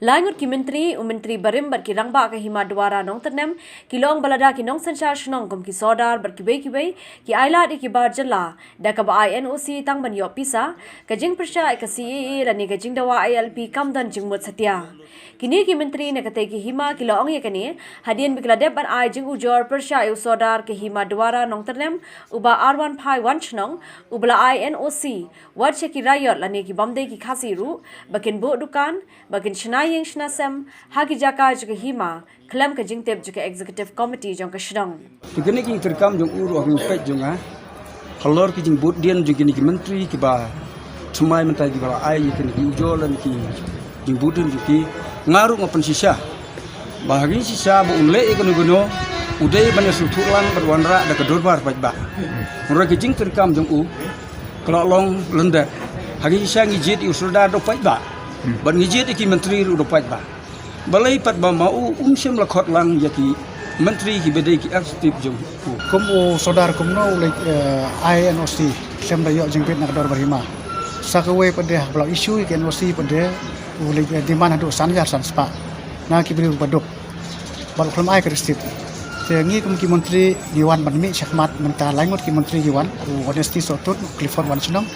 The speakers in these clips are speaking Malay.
Langut ki menteri barim bar ki rangba ke hima dwara nong ternem ki long balada ki Nongsynshar Shnong kum ki sodar bar ki ki Ailad ki bar Jylla da ka ba INOC tang ban yo pisa ka Jingpyrshah Caa lani ka Dawa Ilp Kam dan jingmut satya kini ki menteri ne kate ki hima ki long ye kani hadian bikla deb ban ai jing ujor persha eu sodar ke hima dwara nong ternem uba R1 Pai 1 Shnong ubla INOC wat ki rayot lani ki bamde ki khasi ru bakin bo dukan bakin shnai yang shnasam hagi jaka juga hima kelam ke jingtep juga executive committee jong ke Shnong. Kini ki terkam jong uru aku pek jong halor ki jing bud dian jong kini ki menteri ki ba cumai mentai ki ba ai kini ki ujolan ki jing budun ki ngaru ngapen sisa bahagi sisa bu unle ki gono udai ban sultulan berwanra da ke dorbar baik ba ora ki jing terkam jong u kelolong lenda hagi sisa ngijit usulda do baik ba ban ngijit ki menteri ru do baik ba balai pat ba mau sem lakhot lang ya ki menteri ki bedai ki aktif jong kum o sodar kum no like INOC sem da yo jingpit nak dor berhima sakawe pada blau isu ki INOC pada like di mana do sanjar san spa na ki beri baduk bal khlam ai kristit tengi kum ki menteri Iwan banmi syakmat menta langut ki menteri Iwan honesty sotut Clifford wan Shnong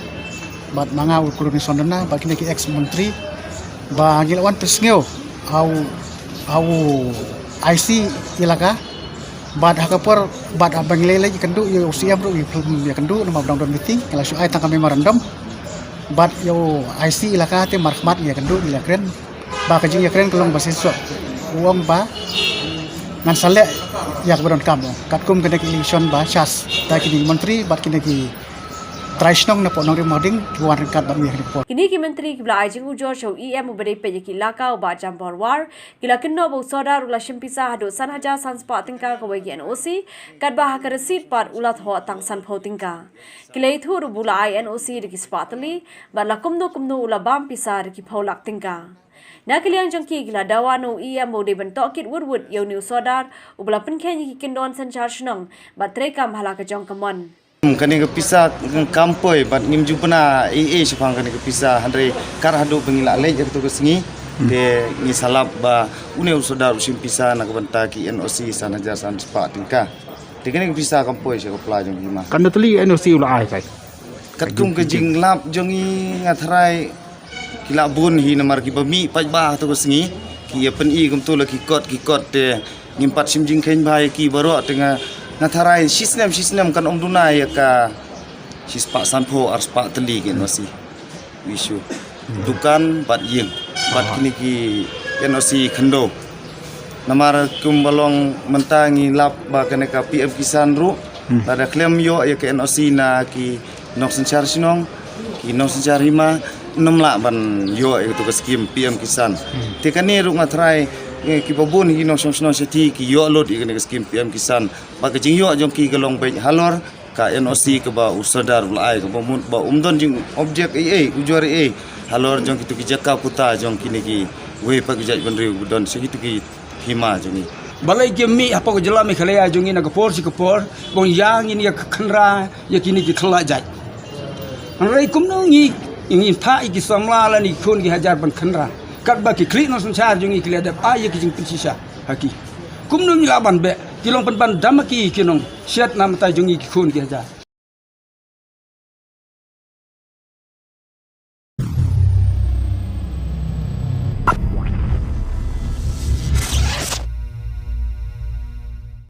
bat manga ukuruni sondana bakini ki ex menteri ba gilawan pesngeu how IC ilaka bad hakapor bad abang lele kendu yo siam ru ya kendu nama down meeting kalau ai tangkap memorandum bad yo IC ilaka te marhmat ya kendu ila kren ba kajing ya kren kelong basiswa uang ba ngan sale ya beron kamu katkum kena ki election ba chas ta ki menteri bad kena ki Traishnong na po nang remoding tuan ringkat bami report. Kini ki menteri ki bla ajing ujor show EM ubade pe ki laka ba jampor war kila kinno bo sodar ula shimpisa hado san haja san spa tingka ko gi NOC kat ba hakar seat par ulat ho tang san pho tingka kila ithu ru bula INOC ri ki spatali ba lakumno kumno ula bam pisar ki pholak tingka nakiliang jongki gila dawa no EM bode bentok kit wurwud yo new sodar ubla penkhen ki kindon Nongsynshar Shnong ba trekam hala ka jong kamon kani ke pisah kampoi bat ngim jupana sepang kani ke pisah handai kar hadu pengila lej tu ke sengi de ni salap ba une usodar usim pisah nak benta ki NOC sanaja san spa tingka de kani ke pisah kampoi se ko pelajong hima kan teli NOC ula ai kai katkum ke jing lap jongi ngathrai kila bun hi namar ki bami paj ba tu ke sengi ki pen I kum tu la ki kot de ngimpat sim jing khen bai ki baro tengah natharai sistem kan omduna ya ka sispa sanpho ar spa teli ke NOC isu dukan bat yeng bat kini ki NOC khando namar kum balong mentangi lap ba kene ka PM kisan ru pada klaim yo ya ke NOC na ki Nongsynshar Shnong ki Nongsynshar hima nomla ban yo itu ke skim PM kisan tekani ru natharai ki babun hi Nongsynshar Shnong seti ki yo lot ikene skim PM kisan ba ke jing yo jong ki galong be halor ka NOC ke ba usadar ulai ke bamun ba umdon jing objek ujor halor jong kitu ki jaka puta jong kini ki we pa ki jaj bandri udon segitu ki hima jong balai ke mi apa ko Jylla mi khalaya jong ina kapor si kapor bong yang ini ya khanra ya kini ki khala jaj rai kum no ngi ingin tha ki samla la ni khun ki hajar ban khanra kat ba ki kri Nongsynshar jong ki le dap ay ki jing Jingpyrshah haki kum no ni laban be kilong pan ban damaki kinong siat nam ta jong ki khun ki hajar